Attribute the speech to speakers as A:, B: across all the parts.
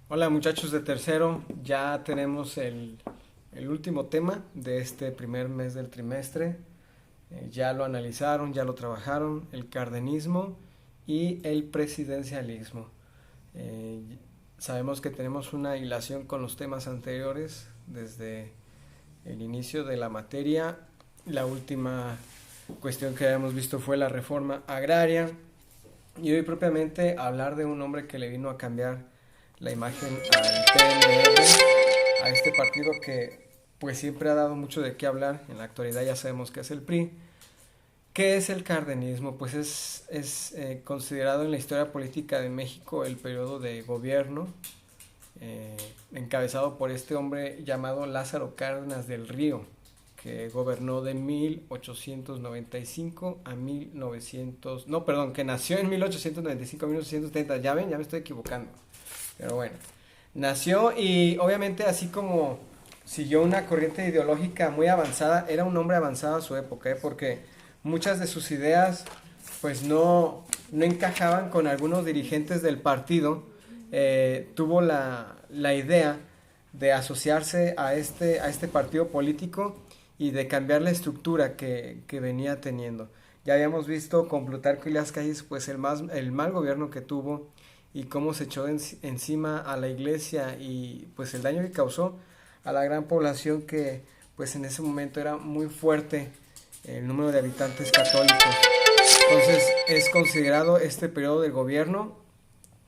A: Hola muchachos de tercero, ya tenemos el último tema de este primer mes del trimestre. Ya lo analizaron, ya lo trabajaron, el cardenismo y el presidencialismo. Eh, Sabemos que tenemos una hilación con los temas anteriores desde el inicio de la materia. La última cuestión que habíamos visto fue la reforma agraria y hoy propiamente hablar de un hombre que le vino a cambiar la imagen al PNR, a este partido que pues siempre ha dado mucho de qué hablar. En la actualidad ya sabemos que es el PRI. ¿Qué es el cardenismo? Pues es considerado en la historia política de México el periodo de gobierno encabezado por este hombre llamado Lázaro Cárdenas del Río, que gobernó de 1895 a 1900, no, perdón, que nació en 1895 a 1970, ya ven, ya me estoy equivocando, pero bueno, nació y obviamente así como siguió una corriente ideológica muy avanzada, era un hombre avanzado a su época, porque muchas de sus ideas pues no encajaban con algunos dirigentes del partido. Tuvo la idea de asociarse a este partido político y de cambiar la estructura que venía teniendo. Ya habíamos visto con Plutarco y las calles pues el mal gobierno que tuvo y cómo se echó encima a la iglesia y pues el daño que causó a la gran población que pues en ese momento era muy fuerte el número de habitantes católicos. Entonces es considerado este periodo del gobierno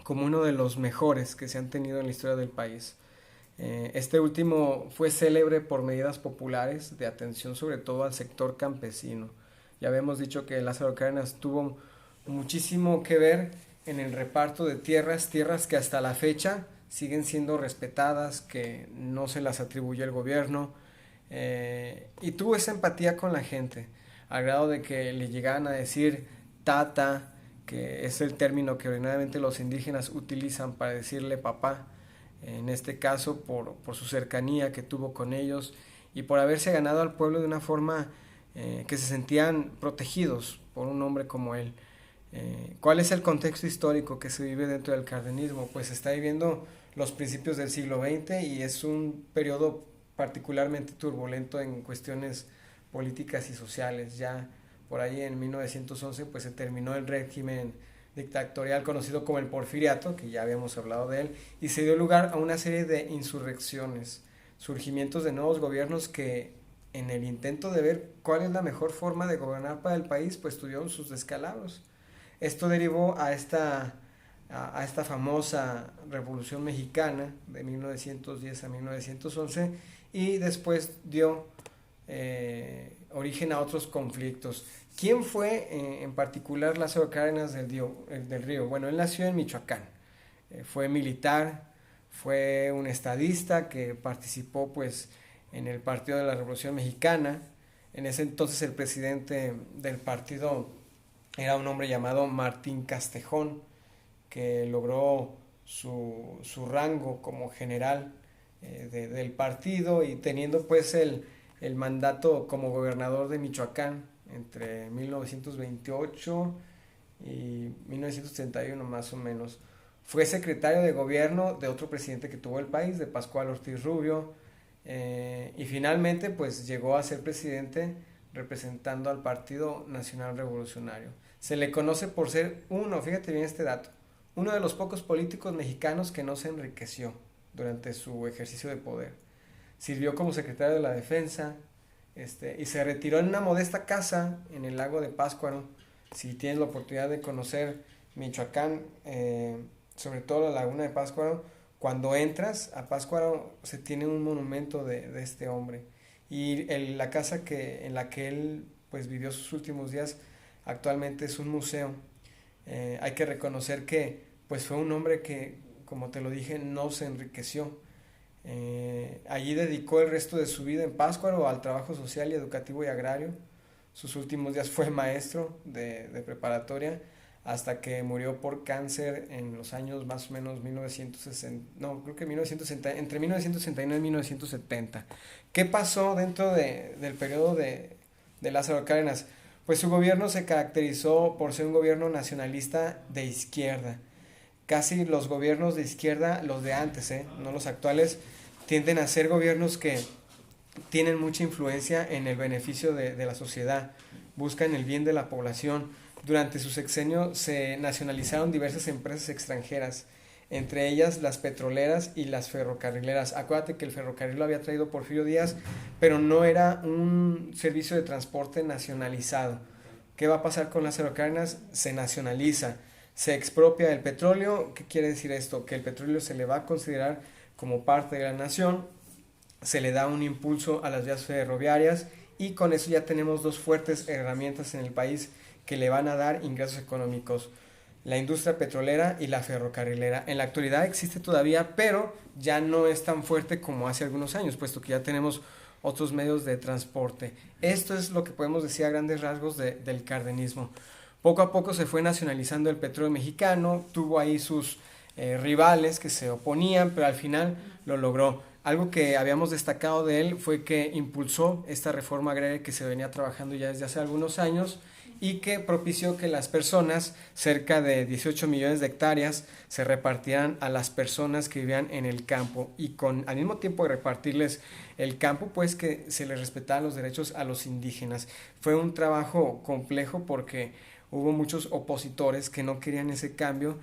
A: como uno de los mejores que se han tenido en la historia del país. Este último fue célebre por medidas populares de atención sobre todo al sector campesino. Ya habíamos dicho que Lázaro Cárdenas tuvo muchísimo que ver en el reparto de tierras, tierras que hasta la fecha siguen siendo respetadas, que no se las atribuye el gobierno, y tuvo esa empatía con la gente, al grado de que le llegaban a decir tata, que es el término que ordinariamente los indígenas utilizan para decirle papá, en este caso por su cercanía que tuvo con ellos y por haberse ganado al pueblo de una forma que se sentían protegidos por un hombre como él. ¿Cuál es el contexto histórico que se vive dentro del cardenismo? Pues se está viviendo los principios del siglo XX y es un periodo particularmente turbulento en cuestiones políticas y sociales. Ya por ahí en 1911 pues se terminó el régimen dictatorial conocido como el Porfiriato, que ya habíamos hablado de él, y se dio lugar a una serie de insurrecciones, surgimientos de nuevos gobiernos que en el intento de ver cuál es la mejor forma de gobernar para el país, pues tuvieron sus descalabros. Esto derivó a esta famosa Revolución Mexicana de 1910 a 1911 y después dio origen a otros conflictos. ¿Quién fue en particular Lázaro Cárdenas del Río? Bueno, él nació en Michoacán, fue militar, fue un estadista que participó pues en el Partido de la Revolución Mexicana. En ese entonces el presidente del partido era un hombre llamado Martín Castejón, que logró su rango como general del partido y teniendo pues el mandato como gobernador de Michoacán entre 1928 y 1931 más o menos. Fue secretario de gobierno de otro presidente que tuvo el país, de Pascual Ortiz Rubio, y finalmente pues llegó a ser presidente representando al Partido Nacional Revolucionario. Se le conoce por ser fíjate bien este dato, uno de los pocos políticos mexicanos que no se enriqueció durante su ejercicio de poder. Sirvió como secretario de la Defensa, y se retiró en una modesta casa en el lago de Pátzcuaro. Si tienes la oportunidad de conocer Michoacán, sobre todo la laguna de Pátzcuaro, cuando entras a Pátzcuaro se tiene un monumento de este hombre. Y la casa en la que él pues vivió sus últimos días actualmente es un museo. Hay que reconocer que pues fue un hombre que, como te lo dije, no se enriqueció. Allí dedicó el resto de su vida en Pátzcuaro al trabajo social y educativo y agrario. Sus últimos días fue maestro de preparatoria hasta que murió por cáncer en los años más o menos 1960, no, creo que 1960, entre 1969 y 1970. ¿Qué pasó dentro del periodo de Lázaro Cárdenas? Pues su gobierno se caracterizó por ser un gobierno nacionalista de izquierda, casi los gobiernos de izquierda, los de antes, no los actuales, tienden a ser gobiernos que tienen mucha influencia en el beneficio de la sociedad, buscan el bien de la población. Durante su sexenio se nacionalizaron diversas empresas extranjeras, entre ellas las petroleras y las ferrocarrileras. Acuérdate que el ferrocarril lo había traído Porfirio Díaz, pero no era un servicio de transporte nacionalizado. ¿Qué va a pasar con las ferrocarrileras? Se nacionaliza, se expropia el petróleo. ¿Qué quiere decir esto? Que el petróleo se le va a considerar como parte de la nación, se le da un impulso a las vías ferroviarias y con eso ya tenemos dos fuertes herramientas en el país que le van a dar ingresos económicos: la industria petrolera y la ferrocarrilera. En la actualidad existe todavía, pero ya no es tan fuerte como hace algunos años, puesto que ya tenemos otros medios de transporte. Esto es lo que podemos decir a grandes rasgos del cardenismo. Poco a poco se fue nacionalizando el petróleo mexicano, tuvo ahí sus rivales que se oponían, pero al final lo logró. Algo que habíamos destacado de él fue que impulsó esta reforma agraria que se venía trabajando ya desde hace algunos años y que propició que las personas, cerca de 18 millones de hectáreas, se repartieran a las personas que vivían en el campo, y al mismo tiempo de repartirles el campo, pues que se les respetaran los derechos a los indígenas. Fue un trabajo complejo porque hubo muchos opositores que no querían ese cambio.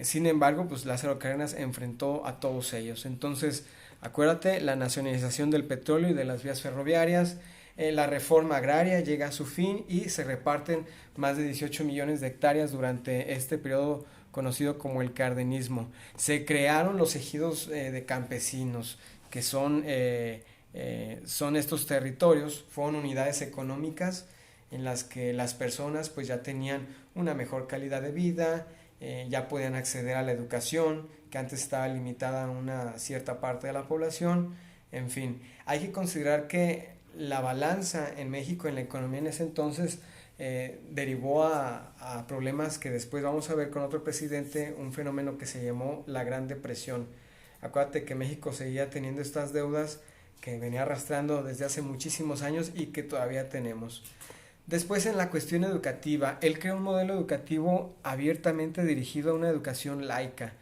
A: Sin embargo, pues Lázaro Cárdenas enfrentó a todos ellos. Entonces, acuérdate, la nacionalización del petróleo y de las vías ferroviarias, la reforma agraria llega a su fin y se reparten más de 18 millones de hectáreas durante este periodo conocido como el cardenismo. Se crearon los ejidos de campesinos, que son estos territorios, fueron unidades económicas en las que las personas pues ya tenían una mejor calidad de vida, ya podían acceder a la educación, que antes estaba limitada a una cierta parte de la población. En fin, hay que considerar que la balanza en México, en la economía en ese entonces, derivó a problemas que después vamos a ver con otro presidente, un fenómeno que se llamó la Gran Depresión. Acuérdate que México seguía teniendo estas deudas que venía arrastrando desde hace muchísimos años y que todavía tenemos. Después, en la cuestión educativa, él creó un modelo educativo abiertamente dirigido a una educación laica.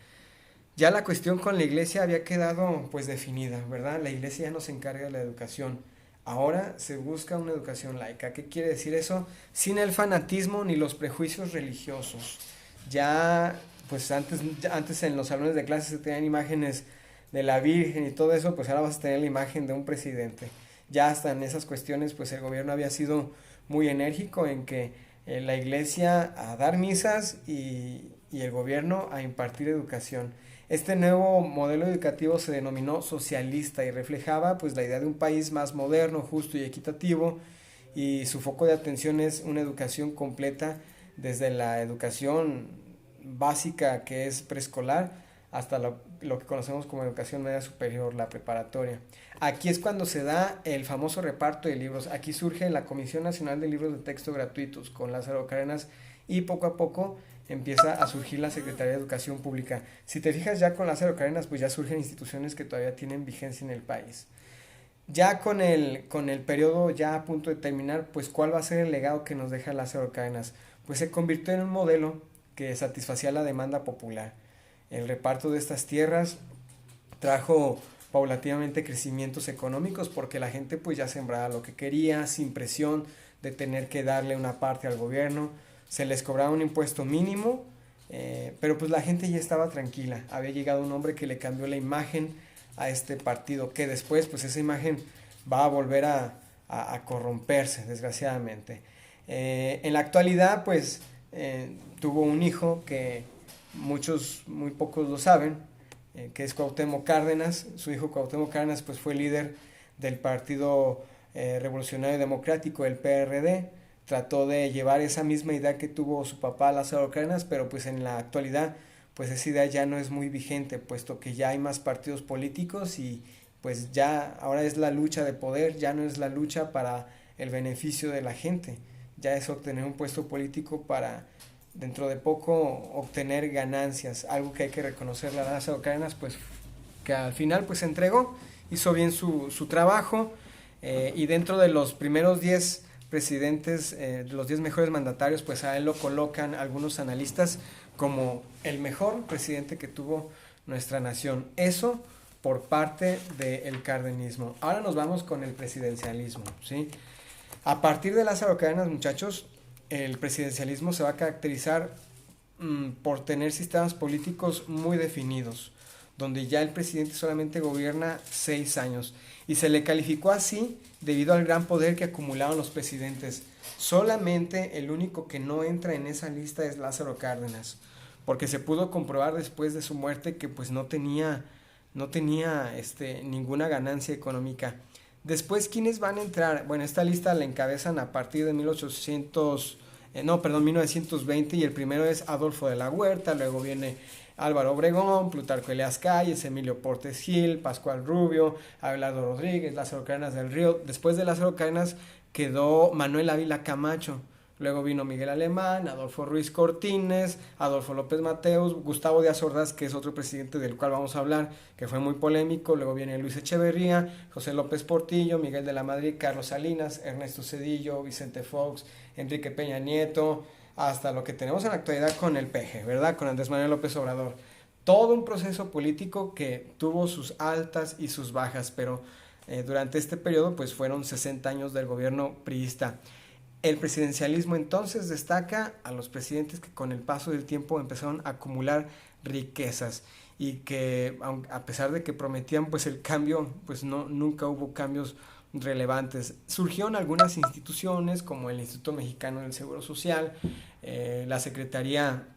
A: Ya la cuestión con la iglesia había quedado pues definida, ¿verdad? La iglesia ya no se encarga de la educación. Ahora se busca una educación laica. ¿Qué quiere decir eso? Sin el fanatismo ni los prejuicios religiosos. Ya, pues antes en los salones de clases se tenían imágenes de la Virgen y todo eso, pues ahora vas a tener la imagen de un presidente. Ya hasta en esas cuestiones, pues el gobierno había sido muy enérgico en que la iglesia a dar misas y el gobierno a impartir educación. Este nuevo modelo educativo se denominó socialista y reflejaba pues la idea de un país más moderno, justo y equitativo, y su foco de atención es una educación completa desde la educación básica, que es preescolar, hasta lo que conocemos como educación media superior, la preparatoria. Aquí es cuando se da el famoso reparto de libros. Aquí surge la Comisión Nacional de Libros de Texto Gratuitos con Lázaro Cárdenas y poco a poco empieza a surgir la Secretaría de Educación Pública. Si te fijas, ya con Lázaro Cárdenas pues ya surgen instituciones que todavía tienen vigencia en el país. Ya con el periodo ya a punto de terminar, pues ¿cuál va a ser el legado que nos deja Lázaro Cárdenas? Pues se convirtió en un modelo que satisfacía la demanda popular. El reparto de estas tierras trajo paulatinamente crecimientos económicos porque la gente pues ya sembraba lo que quería sin presión de tener que darle una parte al gobierno. Se les cobraba un impuesto mínimo, pero pues la gente ya estaba tranquila. Había llegado un hombre que le cambió la imagen a este partido, que después pues esa imagen va a volver a corromperse, desgraciadamente. En la actualidad pues tuvo un hijo que muy pocos lo saben, que es Cuauhtémoc Cárdenas. Su hijo Cuauhtémoc Cárdenas pues fue líder del Partido Revolucionario Democrático, el PRD. Trató de llevar esa misma idea que tuvo su papá Lázaro Cárdenas, pero pues en la actualidad pues esa idea ya no es muy vigente, puesto que ya hay más partidos políticos y pues ya ahora es la lucha de poder, ya no es la lucha para el beneficio de la gente, ya es obtener un puesto político para dentro de poco obtener ganancias, algo que hay que reconocerle a Lázaro Cárdenas, pues que al final pues se entregó, hizo bien su trabajo, y dentro de los primeros 10 presidentes, los 10 mejores mandatarios, pues a él lo colocan algunos analistas como el mejor presidente que tuvo nuestra nación. Eso por parte del cardenismo. Ahora nos vamos con el presidencialismo, ¿sí? A partir de Lázaro Cárdenas, muchachos, el presidencialismo se va a caracterizar por tener sistemas políticos muy definidos, donde ya el presidente solamente gobierna 6 años. Y se le calificó así debido al gran poder que acumularon los presidentes. Solamente el único que no entra en esa lista es Lázaro Cárdenas, porque se pudo comprobar después de su muerte que pues no tenía ninguna ganancia económica. Después, ¿quiénes van a entrar? Bueno, esta lista la encabezan a partir de 1920, y el primero es Adolfo de la Huerta, luego viene Álvaro Obregón, Plutarco Elías Calles, Emilio Portes Gil, Pascual Rubio, Abelardo Rodríguez, Lázaro Cárdenas del Río. Después de Lázaro Cárdenas quedó Manuel Ávila Camacho. Luego vino Miguel Alemán, Adolfo Ruiz Cortines, Adolfo López Mateos, Gustavo Díaz Ordaz, que es otro presidente del cual vamos a hablar, que fue muy polémico. Luego viene Luis Echeverría, José López Portillo, Miguel de la Madrid, Carlos Salinas, Ernesto Zedillo, Vicente Fox, Enrique Peña Nieto, hasta lo que tenemos en la actualidad con el PG, ¿verdad? Con Andrés Manuel López Obrador. Todo un proceso político que tuvo sus altas y sus bajas, pero durante este periodo pues fueron 60 años del gobierno priista. El presidencialismo entonces destaca a los presidentes que con el paso del tiempo empezaron a acumular riquezas y que a pesar de que prometían pues el cambio, pues nunca hubo cambios relevantes. Surgieron algunas instituciones como el Instituto Mexicano del Seguro Social, la Secretaría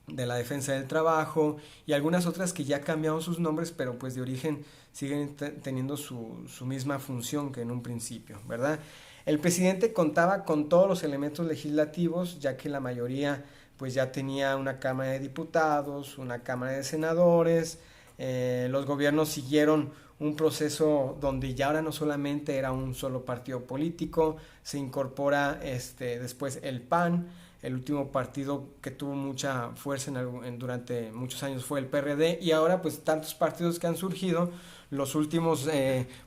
A: de la Defensa del Trabajo y algunas otras que ya cambiaron sus nombres, pero pues de origen siguen teniendo su misma función que en un principio, ¿verdad? El presidente contaba con todos los elementos legislativos, ya que la mayoría pues ya tenía una Cámara de Diputados, una Cámara de Senadores. Los gobiernos siguieron un proceso donde ya ahora no solamente era un solo partido político, se incorpora después el PAN. El último partido que tuvo mucha fuerza durante muchos años fue el PRD, y ahora pues tantos partidos que han surgido, los últimos,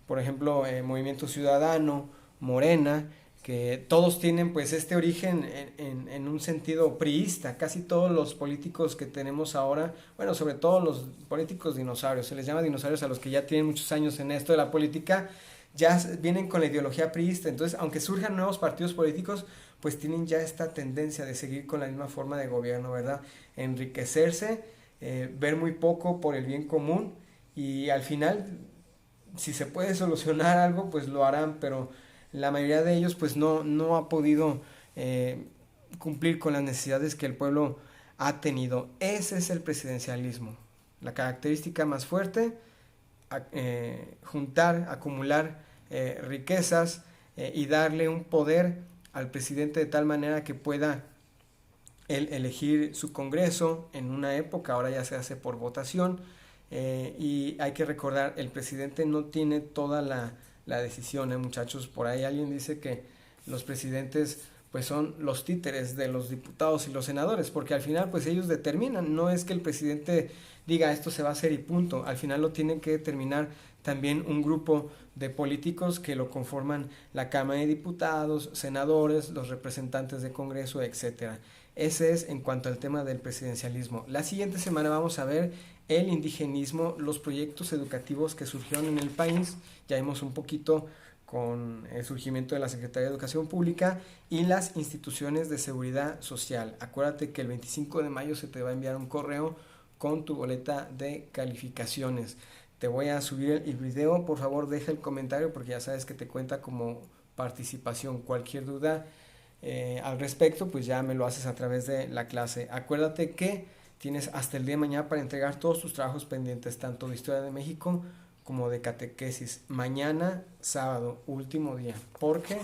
A: por ejemplo, Movimiento Ciudadano, Morena, que todos tienen pues este origen en un sentido priista. Casi todos los políticos que tenemos ahora, bueno, sobre todo los políticos dinosaurios, se les llama dinosaurios a los que ya tienen muchos años en esto de la política, ya vienen con la ideología priista. Entonces, aunque surjan nuevos partidos políticos, pues tienen ya esta tendencia de seguir con la misma forma de gobierno, ¿verdad? Enriquecerse, ver muy poco por el bien común, y al final, si se puede solucionar algo, pues lo harán, pero la mayoría de ellos pues no ha podido cumplir con las necesidades que el pueblo ha tenido. Ese es el presidencialismo. La característica más fuerte, juntar, acumular riquezas y darle un poder al presidente de tal manera que pueda él elegir su Congreso. En una época, ahora ya se hace por votación, y hay que recordar, el presidente no tiene toda la decisión, muchachos. Por ahí alguien dice que los presidentes pues son los títeres de los diputados y los senadores, porque al final pues ellos determinan. No es que el presidente diga esto se va a hacer y punto, al final lo tienen que determinar también un grupo de políticos que lo conforman: la Cámara de Diputados, senadores, los representantes de Congreso, etcétera. Ese es en cuanto al tema del presidencialismo. La siguiente semana vamos a ver el indigenismo, los proyectos educativos que surgieron en el país. Ya vimos un poquito con el surgimiento de la Secretaría de Educación Pública y las instituciones de seguridad social. Acuérdate que el 25 de mayo se te va a enviar un correo con tu boleta de calificaciones. Te voy a subir el video, por favor deja el comentario porque ya sabes que te cuenta como participación. Cualquier duda al respecto, pues ya me lo haces a través de la clase. Acuérdate que tienes hasta el día de mañana para entregar todos tus trabajos pendientes, tanto de Historia de México como de catequesis. Mañana, sábado, último día, porque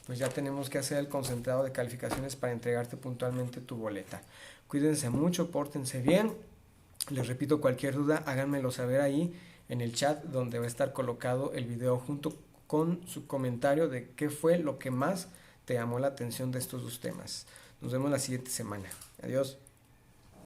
A: pues ya tenemos que hacer el concentrado de calificaciones para entregarte puntualmente tu boleta. Cuídense mucho, pórtense bien. Les repito, cualquier duda, háganmelo saber ahí en el chat, donde va a estar colocado el video junto con su comentario de qué fue lo que más te llamó la atención de estos dos temas. Nos vemos la siguiente semana. Adiós.